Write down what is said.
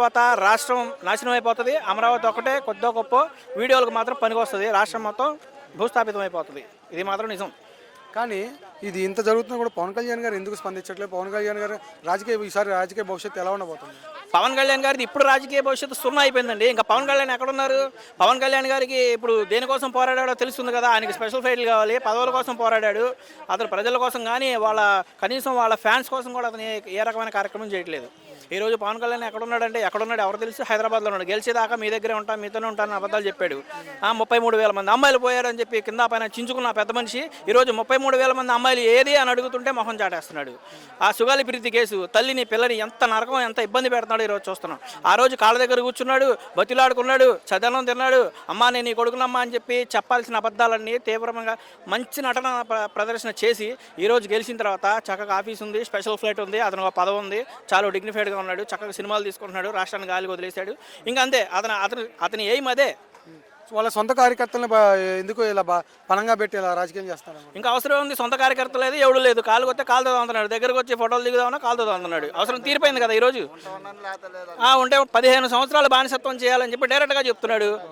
తర్వాత రాష్ట్రం నాశనం అయిపోతుంది. అమరావతి ఒకటే కొద్దో గొప్ప వీడియోలకు మాత్రం పనికొస్తుంది. రాష్ట్రం మొత్తం భూస్థాపితం అయిపోతుంది. ఇది మాత్రం నిజం. కానీ ఇది ఇంత జరుగుతున్నా కూడా పవన్ కళ్యాణ్ గారు ఎందుకు స్పందించట్లేదు? పవన్ కళ్యాణ్ గారు ఈసారి రాజకీయ భవిష్యత్తు ఎలా ఉండబోతుంది? పవన్ కళ్యాణ్ గారిది ఇప్పుడు రాజకీయ భవిష్యత్తు సున్నా అయిపోయిందండి. ఇంకా పవన్ కళ్యాణ్ ఎక్కడున్నారు? పవన్ కళ్యాణ్ గారికి ఇప్పుడు దేనికోసం పోరాడాడో తెలుస్తుంది కదా. ఆయనకి స్పెషల్ ఫైట్లు కావాలి, పదవుల కోసం పోరాడాడు. అతను ప్రజల కోసం కానీ కనీసం వాళ్ళ ఫ్యాన్స్ కోసం కూడా అతను ఏ రకమైన కార్యక్రమం చేయట్లేదు. ఈరోజు పవన్ కళ్యాణ్ ఎక్కడున్నాడంటే ఎక్కడున్నాడు ఎవరు తెలుసు? హైదరాబాద్లో ఉన్నాడు. గెలిచేదాకా మీ దగ్గరే ఉంటాను, మీతోనే ఉంటానని అబద్ధాలు చెప్పాడు. 33,000 మంది అమ్మాయిలు పోయారని చెప్పి కింద పైన చించుకున్న పెద్ద మనిషి ఈరోజు 33,000 మంది అమ్మాయిలు ఏది అని అడుగుతుంటే మొహం చాటేస్తున్నాడు. ఆ సుగాలి ప్రీతి కేసు తల్లిని పిల్లని ఎంత నరకం ఎంత ఇబ్బంది పెడుతున్నాడు ఈరోజు చూస్తున్నాం. ఆ రోజు కాళ్ళ దగ్గర కూర్చున్నాడు, బతిలాడుకున్నాడు, చదనం తిన్నాడు. అమ్మా నేను నీ కొడుకునమ్మా అని చెప్పి చెప్పాల్సిన అబద్ధాలన్నీ తీవ్రంగా మంచి నటన ప్రదర్శన చేసి ఈరోజు గెలిచిన తర్వాత చక్కగా ఆఫీస్ ఉంది, స్పెషల్ ఫ్లైట్ ఉంది, అతను ఒక పదవి ఉంది, చాలా డిగ్నిఫైడ్గా ఉన్నాడు, చక్కగా సినిమాలు తీసుకుంటున్నాడు, రాష్ట్రాన్ని గాలికి వదిలేశాడు. ఇంకా అంతే. అతని ఎయిమ్ అదే. వాళ్ళ సొంత కార్యకర్తలను ఎందుకు ఇలా పణంగా పెట్టి ఇలా రాజకీయం చేస్తారు? ఇంకా అవసరం ఉంది? సొంత కార్యకర్త లేదు, ఎవడు లేదు. కాలు కొత్తే కాలుతో అంటున్నాడు, దగ్గరకు వచ్చి ఫోటోలు దిగుదామన్నా కాలుతో అంటున్నాడు. అవసరం తీరిపోయింది కదా ఈరోజు. ఉంటే 15 సంవత్సరాలు బానిసత్వం చేయాలని చెప్పి డైరెక్ట్గా చెప్తున్నాడు.